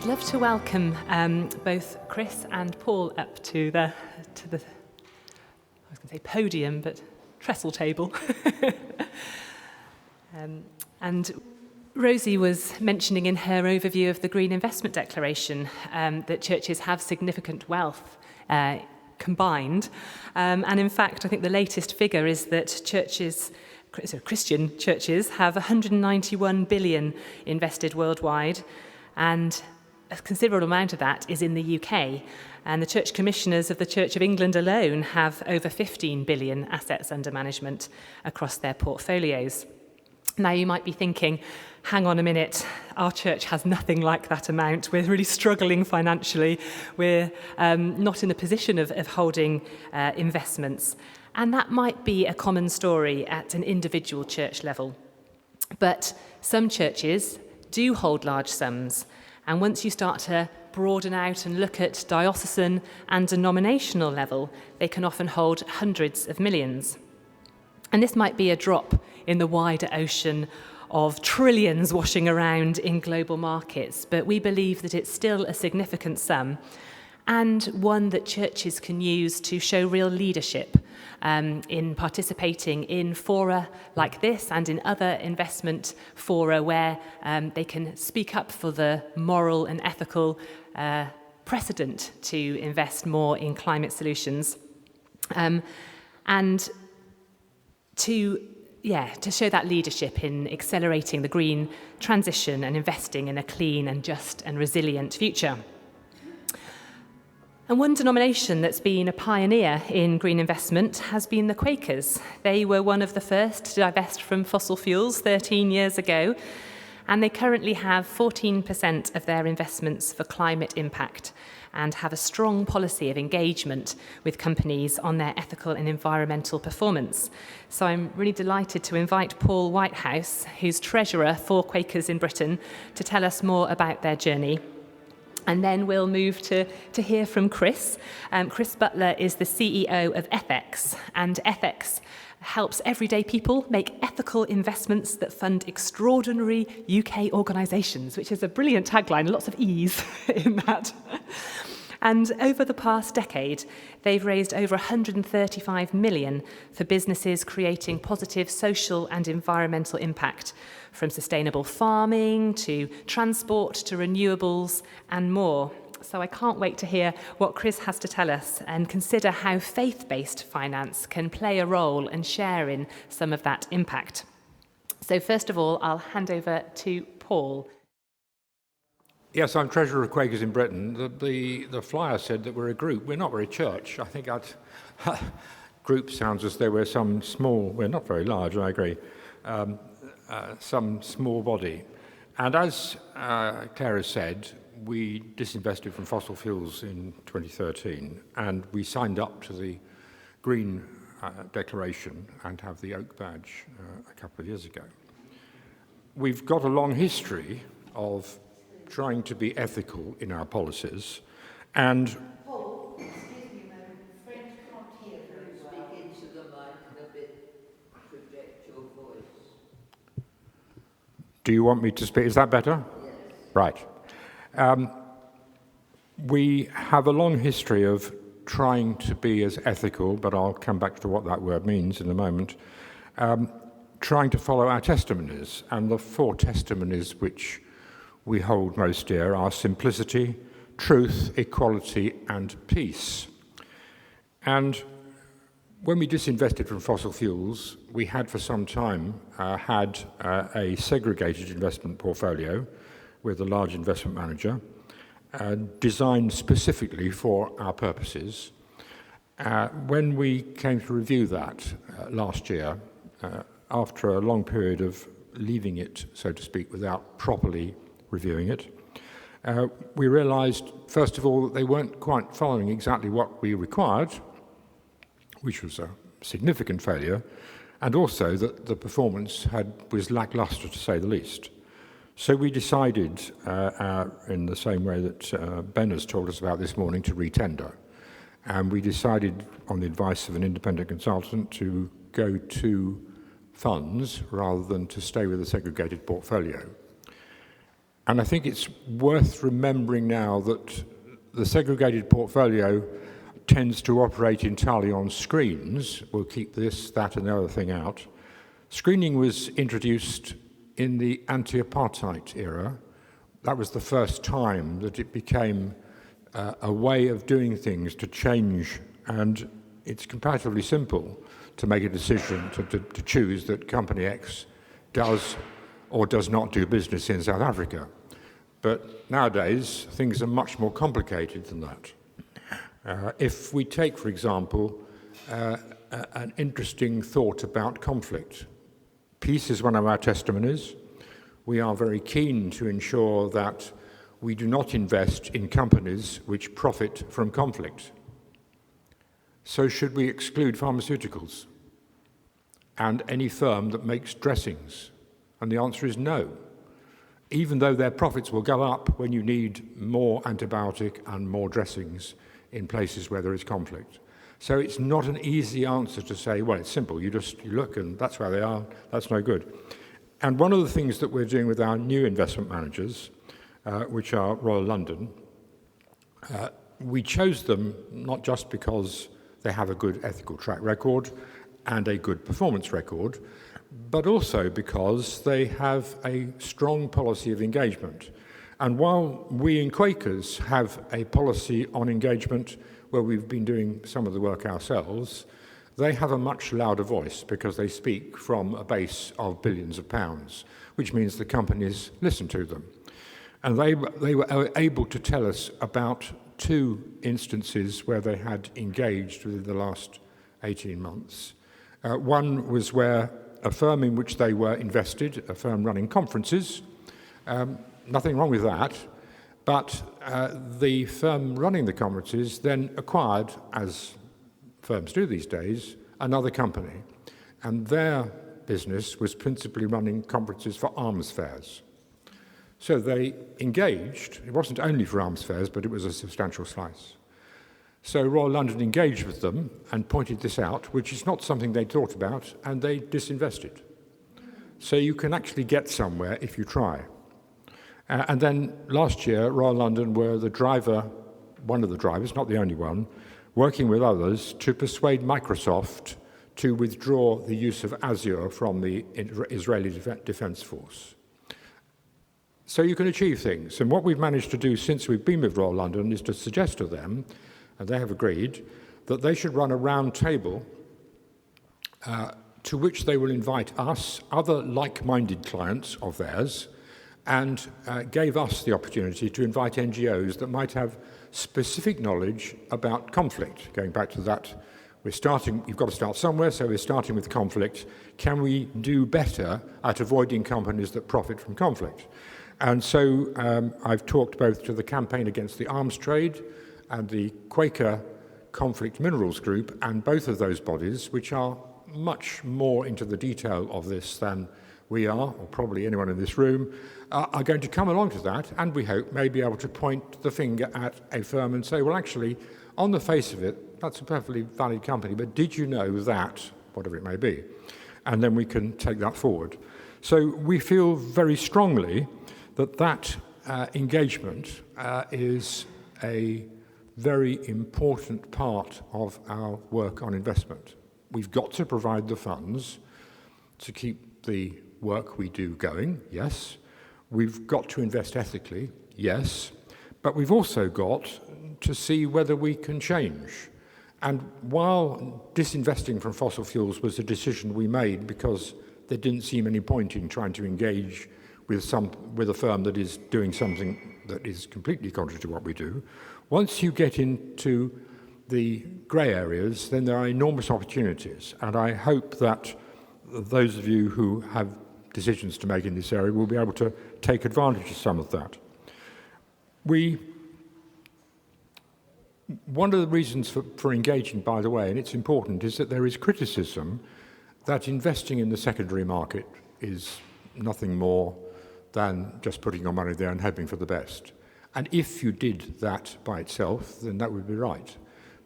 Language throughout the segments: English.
I'd love to welcome both Chris and Paul up to the I was going to say podium, but trestle table. And Rosie was mentioning in her overview of the Green Investment Declaration that churches have significant wealth combined. And in fact, I think the latest figure is that Christian churches have 191 billion invested worldwide, and a considerable amount of that is in the UK. And the church commissioners of the Church of England alone have over 15 billion assets under management across their portfolios. Now you might be thinking, hang on a minute, our church has nothing like that amount. We're really struggling financially. We're not in a position of holding investments. And that might be a common story at an individual church level. But some churches do hold large sums. And once you start to broaden out and look at diocesan and denominational level, they can often hold hundreds of millions. And this might be a drop in the wider ocean of trillions washing around in global markets, but we believe that it's still a significant sum, and one that churches can use to show real leadership in participating in fora like this and in other investment fora where they can speak up for the moral and ethical precedent to invest more in climate solutions. And to show that leadership in accelerating the green transition and investing in a clean and just and resilient future. And one denomination that's been a pioneer in green investment has been the Quakers. They were one of the first to divest from fossil fuels 13 years ago, and they currently have 14% of their investments for climate impact and have a strong policy of engagement with companies on their ethical and environmental performance. So I'm really delighted to invite Paul Whitehouse, who's treasurer for Quakers in Britain, to tell us more about their journey. And then we'll move to hear from Chris. Chris Butler is the CEO of Ethex, and Ethex helps everyday people make ethical investments that fund extraordinary UK organisations, which is a brilliant tagline, lots of E's in that. And over the past decade, they've raised over 135 million for businesses creating positive social and environmental impact, from sustainable farming to transport to renewables and more. So I can't wait to hear what Chris has to tell us and consider how faith-based finance can play a role and share in some of that impact. So first of all, I'll hand over to Paul. Yes, I'm treasurer of Quakers in Britain. The flyer said that we're a group. We're not, we're a church. I think group sounds as though we're some small, we're not very large, I agree, some small body. And as Claire has said, we disinvested from fossil fuels in 2013, and we signed up to the Green Declaration and have the Oak Badge a couple of years ago. We've got a long history of trying to be ethical in our policies, and Paul, excuse me a moment, Fred can't hear very well. Speak into the mic and a bit project your voice. do you want me to speak? Is that better? Yes. Right. We have a long history of trying to be as ethical, but I'll come back to what that word means in a moment, trying to follow our testimonies. And the four testimonies which we hold most dear are simplicity, truth, equality, and peace. And when we disinvested from fossil fuels, we had for some time had a segregated investment portfolio with a large investment manager, designed specifically for our purposes. When we came to review that last year, after a long period of leaving it, so to speak, without properly reviewing it, we realized, first of all, that they weren't quite following exactly what we required, which was a significant failure, and also that the performance was lackluster, to say the least. So we decided, in the same way that Ben has told us about this morning, to retender. And we decided, on the advice of an independent consultant, to go to funds rather than to stay with a segregated portfolio. And I think it's worth remembering now that the segregated portfolio tends to operate entirely on screens. We'll keep this, that, and the other thing out. Screening was introduced in the anti-apartheid era. That was the first time that it became a way of doing things to change, and it's comparatively simple to make a decision to choose that Company X does or does not do business in South Africa. But nowadays, things are much more complicated than that. If we take, for example, an interesting thought about conflict, peace is one of our testimonies. We are very keen to ensure that we do not invest in companies which profit from conflict. So should we exclude pharmaceuticals and any firm that makes dressings? And the answer is no. Even though their profits will go up when you need more antibiotic and more dressings in places where there is conflict. So it's not an easy answer to say, well, it's simple. You look and that's where they are. That's no good. And one of the things that we're doing with our new investment managers, which are Royal London, we chose them not just because they have a good ethical track record and a good performance record, but also because they have a strong policy of engagement. And while we in Quakers have a policy on engagement where we've been doing some of the work ourselves, they have a much louder voice because they speak from a base of billions of pounds, which means the companies listen to them. And they were able to tell us about 2 instances where they had engaged within the last 18 months. One was where a firm in which they were invested, a firm running conferences, nothing wrong with that, but the firm running the conferences then acquired, as firms do these days, another company. And their business was principally running conferences for arms fairs. So they engaged. It wasn't only for arms fairs, but it was a substantial slice. So Royal London engaged with them and pointed this out, which is not something they thought about, and they disinvested. So you can actually get somewhere if you try. And then last year, Royal London were the driver, one of the drivers, not the only one, working with others to persuade Microsoft to withdraw the use of Azure from the Israeli Defense Force. So you can achieve things. And what we've managed to do since we've been with Royal London is to suggest to them, and they have agreed, that they should run a round table to which they will invite us, other like-minded clients of theirs, and gave us the opportunity to invite NGOs that might have specific knowledge about conflict. Going back to that, you've got to start somewhere, so we're starting with conflict. Can we do better at avoiding companies that profit from conflict? And so I've talked both to the Campaign Against the Arms Trade and the Quaker Conflict Minerals Group, and both of those bodies, which are much more into the detail of this than we are, or probably anyone in this room, are going to come along to that, and we hope may be able to point the finger at a firm and say, well, actually, on the face of it, that's a perfectly valid company, but did you know that, whatever it may be? And then we can take that forward. So we feel very strongly that engagement is a very important part of our work on investment. We've got to provide the funds to keep the work we do going, yes. We've got to invest ethically, yes. But we've also got to see whether we can change. And while disinvesting from fossil fuels was a decision we made because there didn't seem any point in trying to engage with a firm that is doing something that is completely contrary to what we do, once you get into the grey areas, then there are enormous opportunities. And I hope that those of you who have decisions to make in this area will be able to take advantage of some of that. One of the reasons for engaging, by the way, and it's important, is that there is criticism that investing in the secondary market is nothing more than just putting your money there and hoping for the best. And if you did that by itself, then that would be right.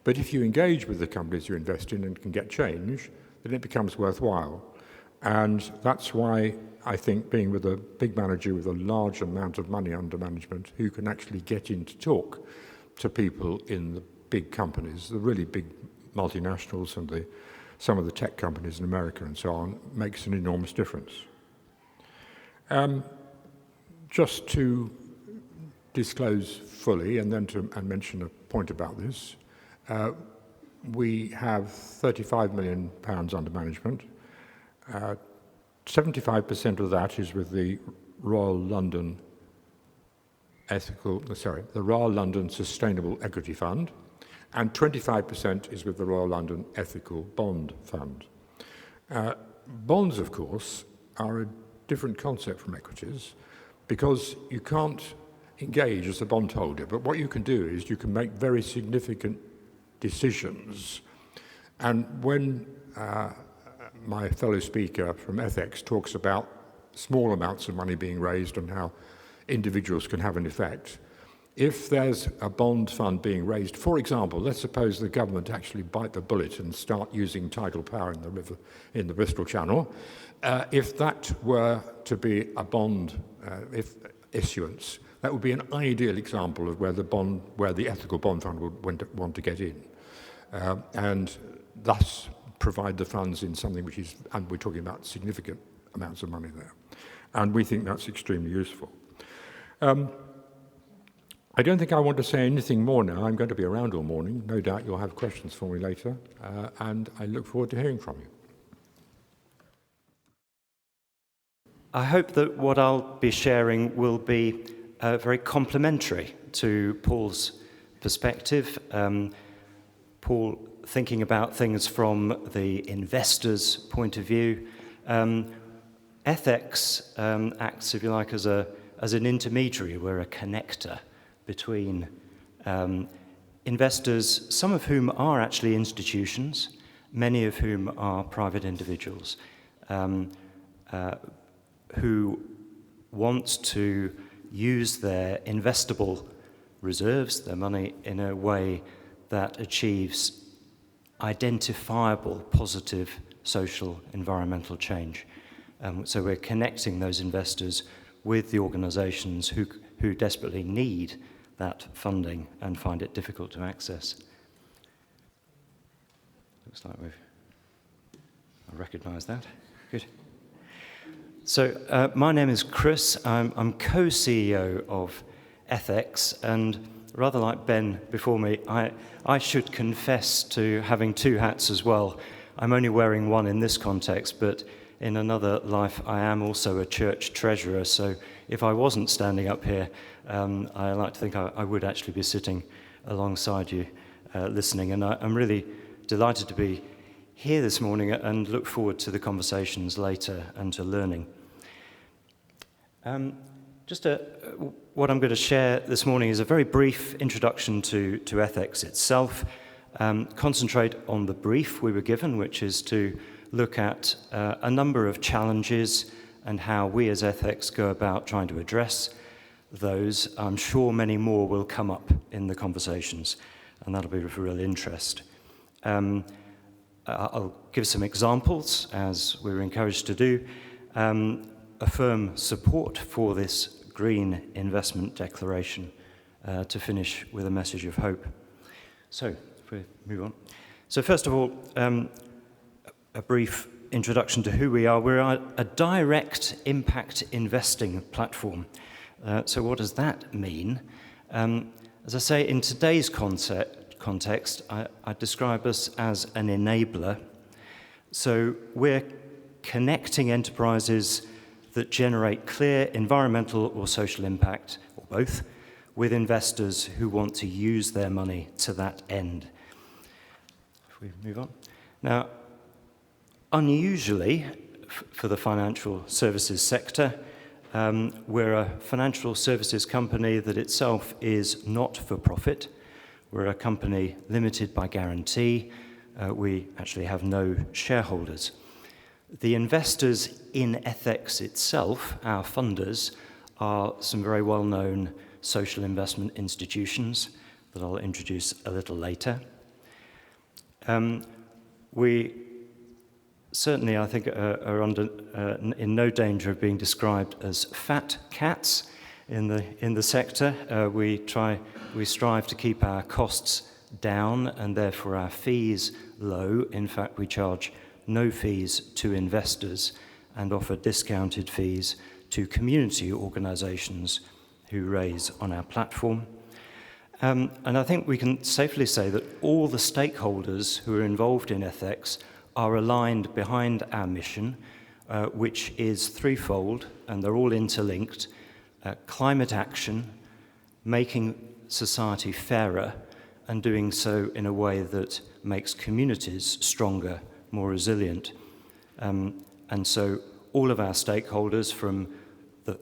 But if you engage with the companies you invest in and can get change, then it becomes worthwhile. And that's why I think being with a big manager with a large amount of money under management who can actually get in to talk to people in the big companies, the really big multinationals and some of the tech companies in America and so on, makes an enormous difference. Just to disclose fully and then to mention a point about this, we have £35 million under management. 75% of that is with the Royal London Sustainable Equity Fund, and 25% is with the Royal London Ethical Bond Fund. Bonds, of course, are a different concept from equities because you can't engage as a bondholder, but what you can do is you can make very significant decisions. And when my fellow speaker from Ethex talks about small amounts of money being raised and how individuals can have an effect, if there's a bond fund being raised, for example, let's suppose the government actually bite the bullet and start using tidal power in the river, in the Bristol Channel, if that were to be a bond issuance, that would be an ideal example of where the ethical bond fund would want to get in, and thus provide the funds in something which is, and we're talking about significant amounts of money there, and we think that's extremely useful. I don't think I want to say anything more now. I'm going to be around all morning. No doubt you'll have questions for me later, and I look forward to hearing from you. I hope that what I'll be sharing will be very complementary to Paul's perspective. Paul thinking about things from the investor's point of view. Ethex acts, if you like, as an intermediary. We're a connector between investors, some of whom are actually institutions, many of whom are private individuals, who want to use their investable reserves, their money, in a way that achieves identifiable positive social environmental change. So we're connecting those investors with the organisations who desperately need that funding and find it difficult to access. Looks like I recognise that. Good. So my name is Chris. I'm co-CEO of Ethex, and rather like Ben before me, I should confess to having two hats as well. I'm only wearing one in this context, but in another life I am also a church treasurer, so if I wasn't standing up here, I like to think I would actually be sitting alongside you listening, and I'm really delighted to be here this morning and look forward to the conversations later and to learning. What I'm going to share this morning is a very brief introduction to Ethex itself, concentrate on the brief we were given, which is to look at a number of challenges and how we as Ethex go about trying to address those. I'm sure many more will come up in the conversations, and that'll be of real interest. I'll give some examples, as we were encouraged to do, affirm support for this Green Investment Declaration, to finish with a message of hope. So, if we move on. So first of all, a brief introduction to who we are. We're a direct impact investing platform. So what does that mean? As I say, in today's context, I describe us as an enabler. So we're connecting enterprises that generate clear environmental or social impact, or both, with investors who want to use their money to that end. If we move on. Now, unusually for the financial services sector, we're a financial services company that itself is not for profit. We're a company limited by guarantee. We actually have no shareholders. The investors in Ethex itself, our funders, are some very well-known social investment institutions that I'll introduce a little later. We certainly, I think, are in no danger of being described as fat cats in the sector. We strive to keep our costs down and therefore our fees low. In fact, we charge no fees to investors and offer discounted fees to community organisations who raise on our platform. And I think we can safely say that all the stakeholders who are involved in Ethex are aligned behind our mission, which is threefold, and they're all interlinked: climate action, making society fairer, and doing so in a way that makes communities stronger, more resilient. And so all of our stakeholders, from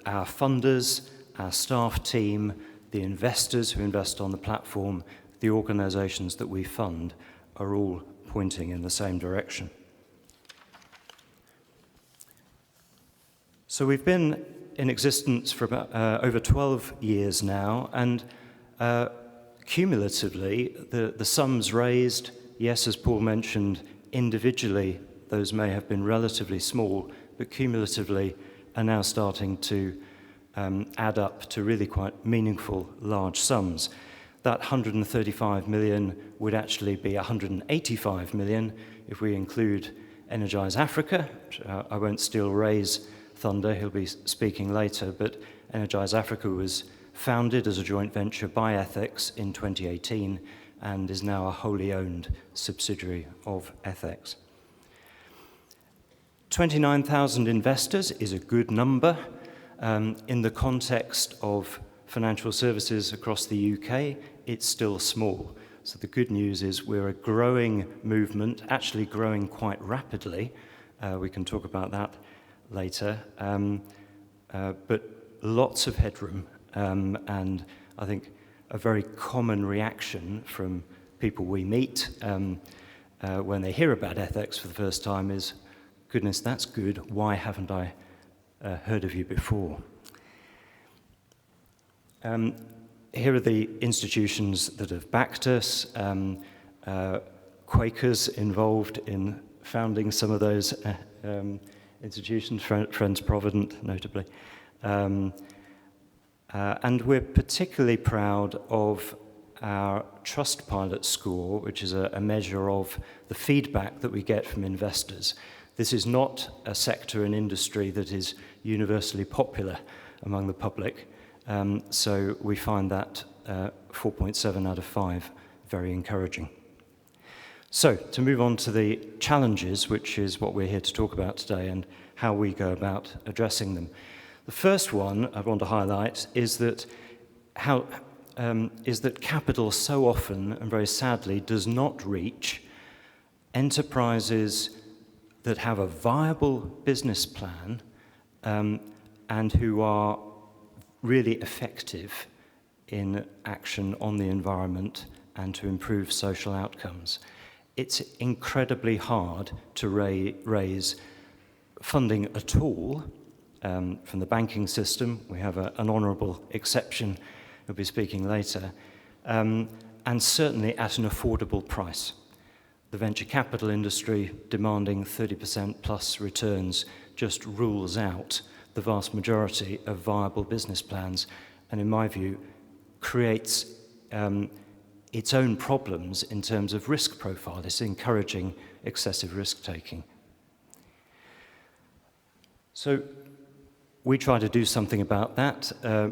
our funders, our staff team, the investors who invest on the platform, the organisations that we fund, are all pointing in the same direction. So we've been in existence for about over 12 years now, and cumulatively, the sums raised, yes, as Paul mentioned, individually, those may have been relatively small, but cumulatively are now starting to add up to really quite meaningful large sums. That 135 million would actually be 185 million if we include Energise Africa. I won't steal Ray's thunder, he'll be speaking later, but Energise Africa was founded as a joint venture by Ethex in 2018 and is now a wholly owned subsidiary of Ethex. 29,000 investors is a good number. In the context of financial services across the UK, it's still small. So the good news is we're a growing movement, actually growing quite rapidly. We can talk about that later. But lots of headroom, and I think a very common reaction from people we meet when they hear about Ethex for the first time is, goodness, that's good, why haven't I heard of you before? Here are the institutions that have backed us. Quakers involved in founding some of those institutions, Friends Provident notably. And we're particularly proud of our Trustpilot score, which is a measure of the feedback that we get from investors. This is not a sector and industry that is universally popular among the public, so we find that 4.7 out of 5 very encouraging. So, to move on to the challenges, which is what we're here to talk about today, and how we go about addressing them. The first one I want to highlight is that capital so often, and very sadly, does not reach enterprises that have a viable business plan and who are really effective in action on the environment and to improve social outcomes. It's incredibly hard to raise funding at all from the banking system. We have an honourable exception, who'll be speaking later, and certainly at an affordable price. The venture capital industry demanding 30% plus returns just rules out the vast majority of viable business plans, and in my view, creates its own problems in terms of risk profile. It's encouraging excessive risk-taking. So we try to do something about that.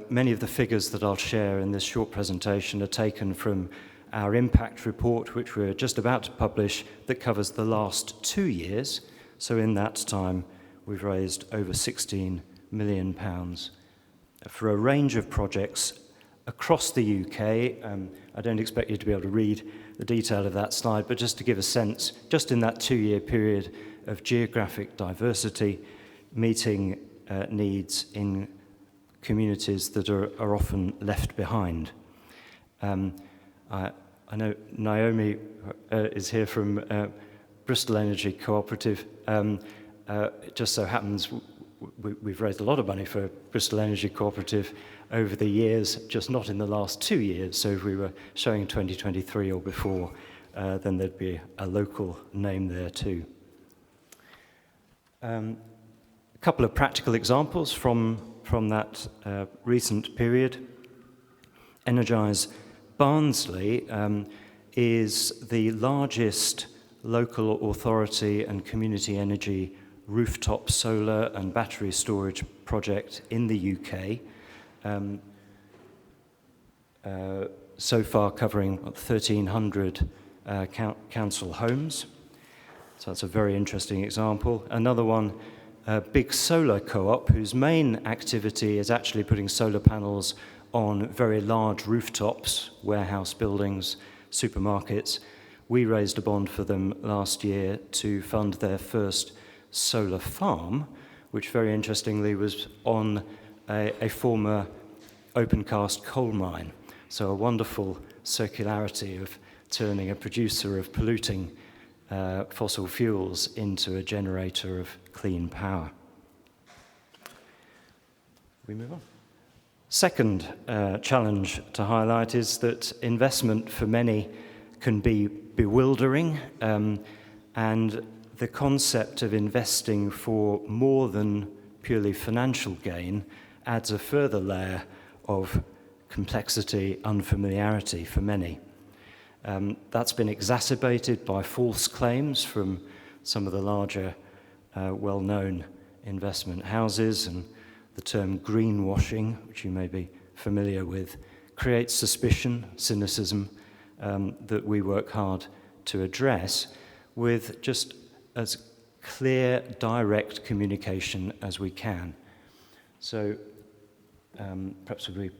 Many of the figures that I'll share in this short presentation are taken from our impact report, which we're just about to publish, that covers the last 2 years. So in that time, we've raised over £16 million for a range of projects across the UK. I don't expect you to be able to read the detail of that slide, but just to give a sense, just in that 2-year period of geographic diversity, meeting needs in communities that are often left behind. I know Naomi is here from Bristol Energy Cooperative. It just so happens we've raised a lot of money for Bristol Energy Cooperative over the years, just not in the last 2 years. So if we were showing 2023 or before, then there'd be a local name there too. A couple of practical examples from that recent period. Energize Barnsley is the largest local authority and community energy rooftop solar and battery storage project in the UK, so far covering 1,300 council homes. So that's a very interesting example. Another one, a big solar co-op whose main activity is actually putting solar panels on very large rooftops, warehouse buildings, supermarkets. We raised a bond for them last year to fund their first solar farm, which very interestingly was on a former open-cast coal mine. So a wonderful circularity of turning a producer of polluting fossil fuels into a generator of clean power. We move on. Second challenge to highlight is that investment for many can be bewildering, and the concept of investing for more than purely financial gain adds a further layer of complexity, unfamiliarity for many. That's been exacerbated by false claims from some of the larger, well-known investment houses, and the term greenwashing, which you may be familiar with, creates suspicion, cynicism, that we work hard to address with just as clear, direct communication as we can. So perhaps we've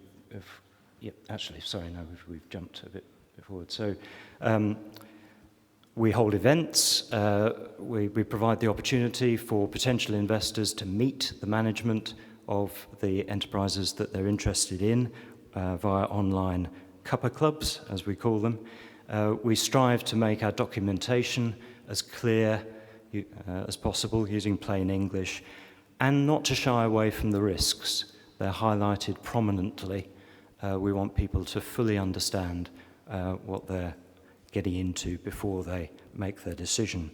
jumped a bit forward. So we hold events, we provide the opportunity for potential investors to meet the management of the enterprises that they're interested in via online cuppa clubs, as we call them. We strive to make our documentation as clear as possible using plain English, and not to shy away from the risks. They're highlighted prominently. We want people to fully understand what they're getting into before they make their decision.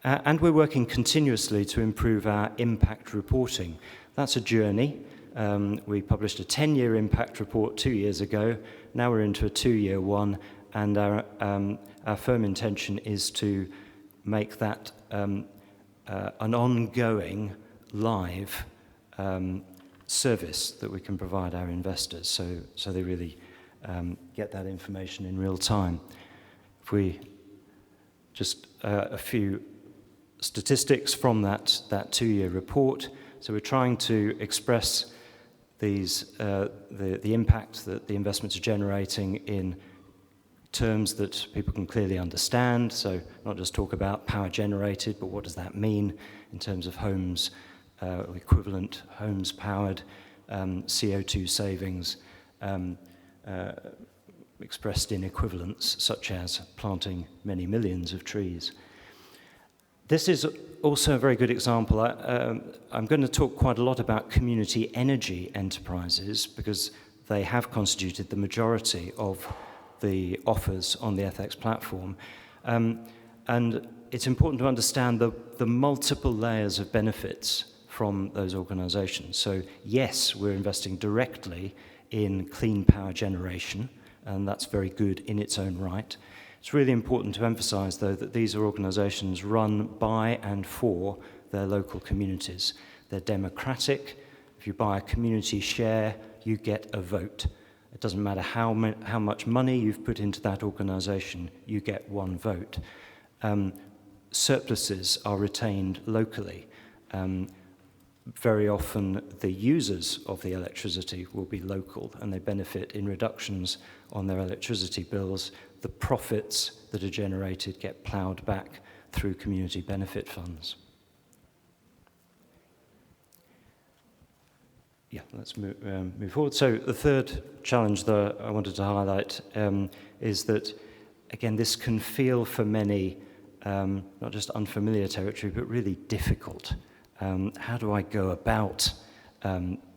And we're working continuously to improve our impact reporting. That's a journey. We published a 10-year impact report 2 years ago. Now we're into a 2-year one, and our firm intention is to make that an ongoing live service that we can provide our investors, so they really get that information in real time. If we just a few statistics from that 2-year report. So we're trying to express these the impact that the investments are generating in terms that people can clearly understand. So not just talk about power generated, but what does that mean in terms of homes, equivalent homes powered, CO2 savings, expressed in equivalents such as planting many millions of trees. This is also a very good example. I'm going to talk quite a lot about community energy enterprises because they have constituted the majority of the offers on the Ethex platform. And it's important to understand the multiple layers of benefits from those organizations. So yes, we're investing directly in clean power generation, and that's very good in its own right. It's really important to emphasize, though, that these are organizations run by and for their local communities. They're democratic. If you buy a community share, you get a vote. It doesn't matter how much money you've put into that organization, you get one vote. Surpluses are retained locally. Very often the users of the electricity will be local, and they benefit in reductions on their electricity bills. The profits that are generated get ploughed back through community benefit funds. Yeah, let's move forward. So the third challenge that I wanted to highlight is that, again, this can feel for many not just unfamiliar territory, but really difficult. How do I go about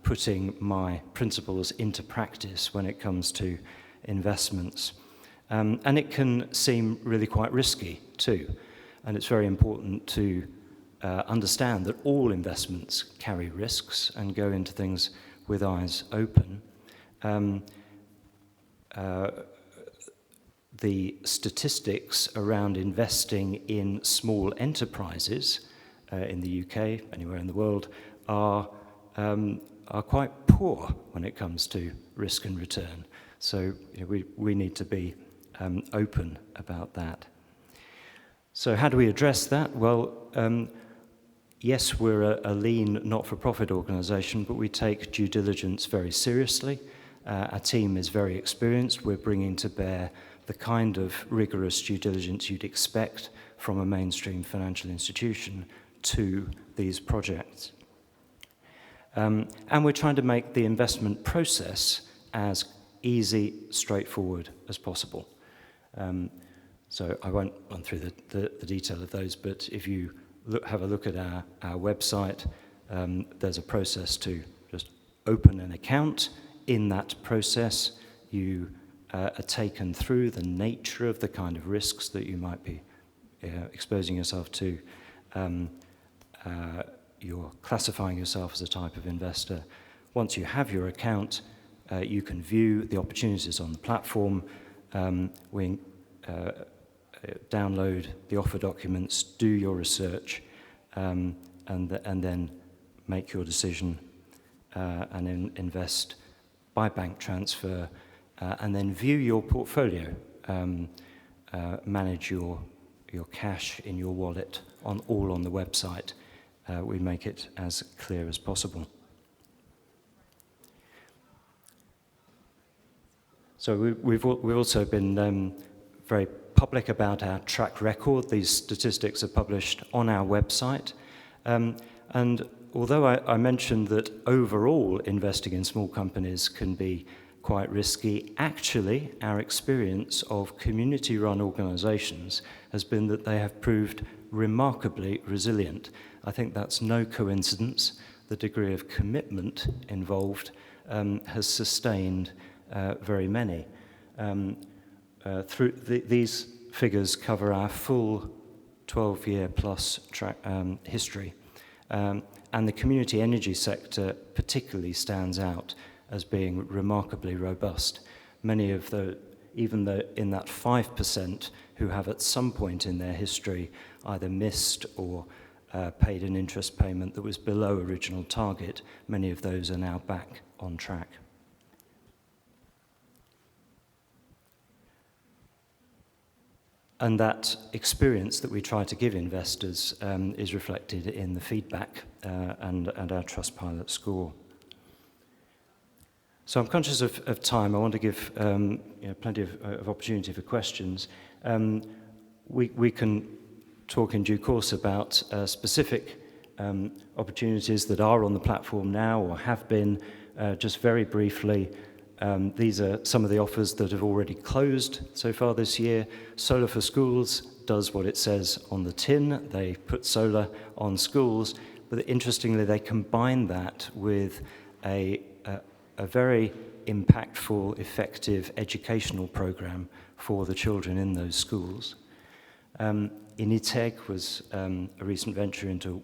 putting my principles into practice when it comes to investments? And it can seem really quite risky too. And it's very important to understand that all investments carry risks and go into things with eyes open. The statistics around investing in small enterprises in the UK, anywhere in the world, are quite poor when it comes to risk and return. So we need to be open about that. So how do we address that? Well, yes, we're a lean, not-for-profit organisation, but we take due diligence very seriously. Our team is very experienced. We're bringing to bear the kind of rigorous due diligence you'd expect from a mainstream financial institution to these projects. And we're trying to make the investment process as easy, straightforward as possible. So I won't run through the detail of those, but if you have a look at our website, there's a process to just open an account. In that process, you are taken through the nature of the kind of risks that you might be exposing yourself to. You're classifying yourself as a type of investor. Once you have your account, you can view the opportunities on the platform. We download the offer documents, do your research, and then make your decision and then invest by bank transfer, and then view your portfolio, manage your cash in your wallet all on the website. We make it as clear as possible. So we've also been very public about our track record. These statistics are published on our website. And although I mentioned that overall investing in small companies can be quite risky, actually our experience of community-run organisations has been that they have proved remarkably resilient. I think that's no coincidence. The degree of commitment involved has sustained very many. These figures cover our full 12-year plus history. And the community energy sector particularly stands out as being remarkably robust. Many of even though in that 5% who have at some point in their history either missed or paid an interest payment that was below original target, many of those are now back on track. And that experience that we try to give investors is reflected in the feedback and our Trustpilot score. So I'm conscious of time. I want to give plenty of opportunity for questions. We can talk in due course about specific opportunities that are on the platform now or have been. Just very briefly, these are some of the offers that have already closed so far this year. Solar for Schools does what it says on the tin. They put solar on schools, but interestingly, they combine that with a very impactful, effective educational program for the children in those schools. Ethex was a recent venture into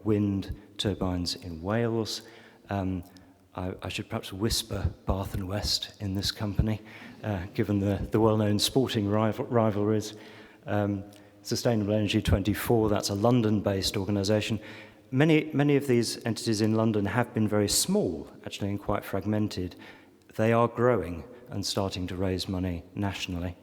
wind turbines in Wales. I should perhaps whisper Bath and West in this company, given the well-known sporting rivalries. Sustainable Energy 24, that's a London-based organisation. Many of these entities in London have been very small, actually, and quite fragmented. They are growing and starting to raise money nationally.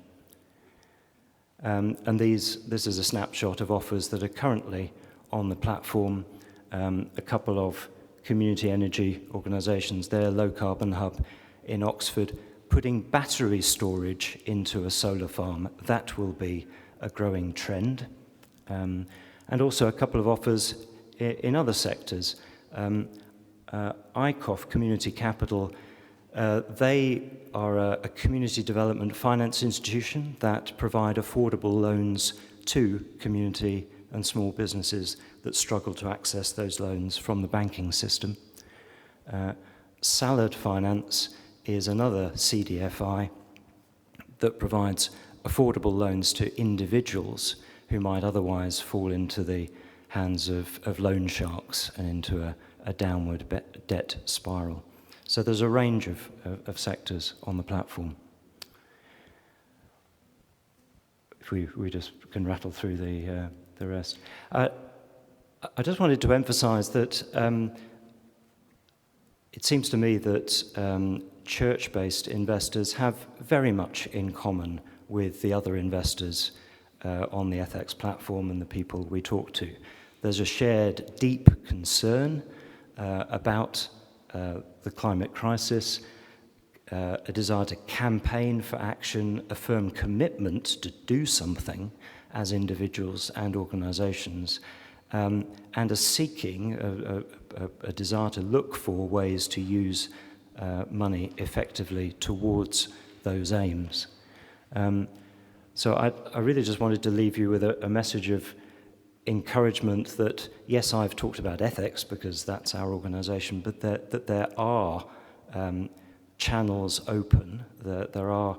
And this is a snapshot of offers that are currently on the platform. A couple of community energy organisations there, Low Carbon Hub in Oxford, putting battery storage into a solar farm. That will be a growing trend. And also a couple of offers in other sectors. ICOF Community Capital, they are a community development finance institution that provide affordable loans to community and small businesses that struggle to access those loans from the banking system. Salad Finance is another CDFI that provides affordable loans to individuals who might otherwise fall into the hands of loan sharks and into a downward debt spiral. So there's a range of sectors on the platform. If we just can rattle through the rest. I just wanted to emphasize that it seems to me that church-based investors have very much in common with the other investors on the Ethex platform and the people we talk to. There's a shared deep concern about the climate crisis, a desire to campaign for action, a firm commitment to do something as individuals and organizations, and a seeking, a desire to look for ways to use money effectively towards those aims. So I really just wanted to leave you with a message of encouragement that, yes, I've talked about Ethex because that's our organization, but that there are channels open, that there are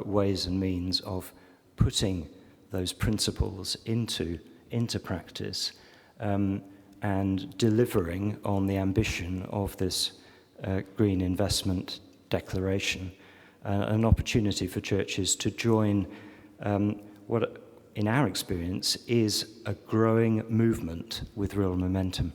ways and means of putting those principles into practice and delivering on the ambition of this Green Investment Declaration, an opportunity for churches to join what, in our experience, is a growing movement with real momentum.